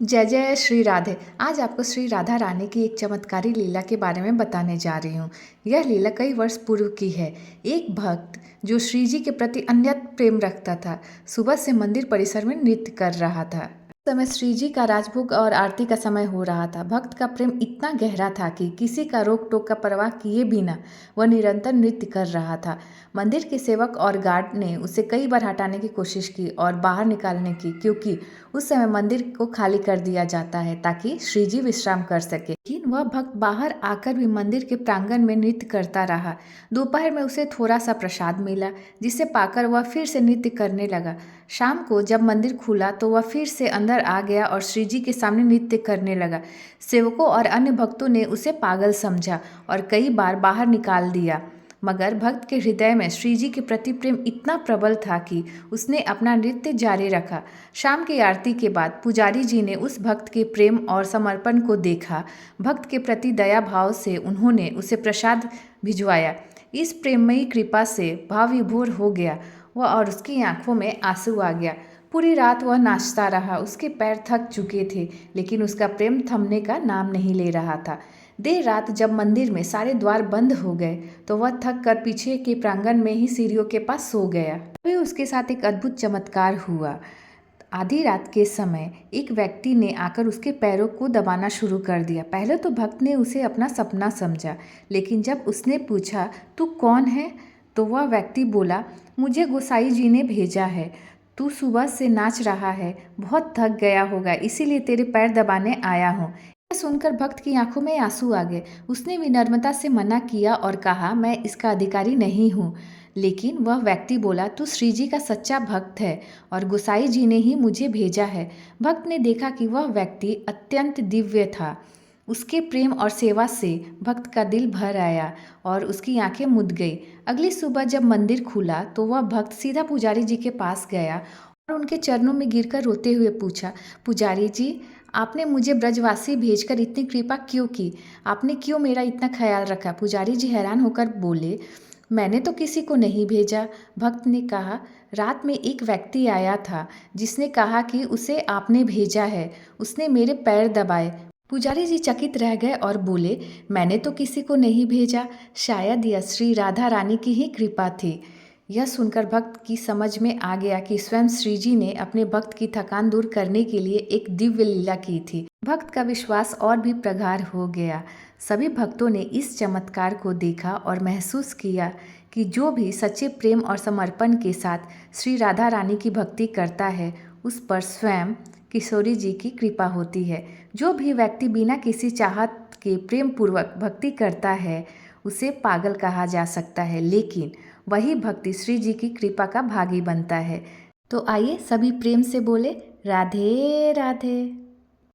जय जय श्री राधे। आज आपको श्री राधा रानी की एक चमत्कारी लीला के बारे में बताने जा रही हूँ। यह लीला कई वर्ष पूर्व की है। एक भक्त जो श्री जी के प्रति अनन्य प्रेम रखता था, सुबह से मंदिर परिसर में नृत्य कर रहा था। उस समय श्री जी का राजभोग और आरती का समय हो रहा था। भक्त का प्रेम इतना गहरा था कि किसी का रोक टोक का परवाह किए बिना वह निरंतर नृत्य कर रहा था। मंदिर के सेवक और गार्ड ने उसे कई बार हटाने की कोशिश की और बाहर निकालने की, क्योंकि उस समय मंदिर को खाली कर दिया जाता है ताकि श्री जी विश्राम कर सके। लेकिन वह भक्त बाहर आकर भी मंदिर के प्रांगण में नृत्य करता रहा। दोपहर में उसे थोड़ा सा प्रसाद मिला, जिसे पाकर वह फिर से नृत्य करने लगा। शाम को जब मंदिर खुला तो वह फिर से अंदर आ गया और श्री जी के सामने नृत्य करने लगा। सेवकों और अन्य भक्तों ने उसे पागल समझा और कई बार बाहर निकाल दिया, मगर भक्त के हृदय में श्री जी के प्रति प्रेम इतना प्रबल था कि उसने अपना नृत्य जारी रखा। शाम की आरती के बाद पुजारी जी ने उस भक्त के प्रेम और समर्पण को देखा। भक्त के प्रति दया भाव से उन्होंने उसे प्रसाद भिजवाया। इस प्रेममयी कृपा से भाव विभोर हो गया वह और उसकी आंखों में आंसू आ गया। पूरी रात वह नाचता रहा। उसके पैर थक चुके थे, लेकिन उसका प्रेम थमने का नाम नहीं ले रहा था। देर रात जब मंदिर में सारे द्वार बंद हो गए तो वह थक कर पीछे के प्रांगण में ही सीढ़ियों के पास सो गया। तभी उसके साथ एक अद्भुत चमत्कार हुआ। आधी रात के समय एक व्यक्ति ने आकर उसके पैरों को दबाना शुरू कर दिया। पहले तो भक्त ने उसे अपना सपना समझा, लेकिन जब उसने पूछा तू कौन है, तो वह व्यक्ति बोला, मुझे गोसाई जी ने भेजा है। तू सुबह से नाच रहा है, बहुत थक गया होगा, इसीलिए तेरे पैर दबाने आया हूँ। यह सुनकर भक्त की आंखों में आंसू आ गए। उसने विनम्रता से मना किया और कहा, मैं इसका अधिकारी नहीं हूँ। लेकिन वह व्यक्ति बोला, तू श्री जी का सच्चा भक्त है और गोसाई जी ने ही मुझे भेजा है। भक्त ने देखा कि वह व्यक्ति अत्यंत दिव्य था। उसके प्रेम और सेवा से भक्त का दिल भर आया और उसकी आंखें मुद गई। अगली सुबह जब मंदिर खुला तो वह भक्त सीधा पुजारी जी के पास गया और उनके चरणों में गिरकर रोते हुए पूछा, पुजारी जी, आपने मुझे ब्रजवासी भेजकर इतनी कृपा क्यों की? आपने क्यों मेरा इतना ख्याल रखा? पुजारी जी हैरान होकर बोले, मैंने तो किसी को नहीं भेजा। भक्त ने कहा, रात में एक व्यक्ति आया था जिसने कहा कि उसे आपने भेजा है। उसने मेरे पैर दबाए। पुजारी जी चकित रह गए और बोले, मैंने तो किसी को नहीं भेजा, शायद यह श्री राधा रानी की ही कृपा थी। यह सुनकर भक्त की समझ में आ गया कि स्वयं श्री जी ने अपने भक्त की थकान दूर करने के लिए एक दिव्य लीला की थी। भक्त का विश्वास और भी प्रगाढ़ हो गया। सभी भक्तों ने इस चमत्कार को देखा और महसूस किया कि जो भी सच्चे प्रेम और समर्पण के साथ श्री राधा रानी की भक्ति करता है, उस पर स्वयं किशोरी जी की कृपा होती है। जो भी व्यक्ति बिना किसी चाहत के प्रेम पूर्वक भक्ति करता है, उसे पागल कहा जा सकता है, लेकिन वही भक्ति श्री जी की कृपा का भागी बनता है। तो आइए सभी प्रेम से बोले, राधे राधे।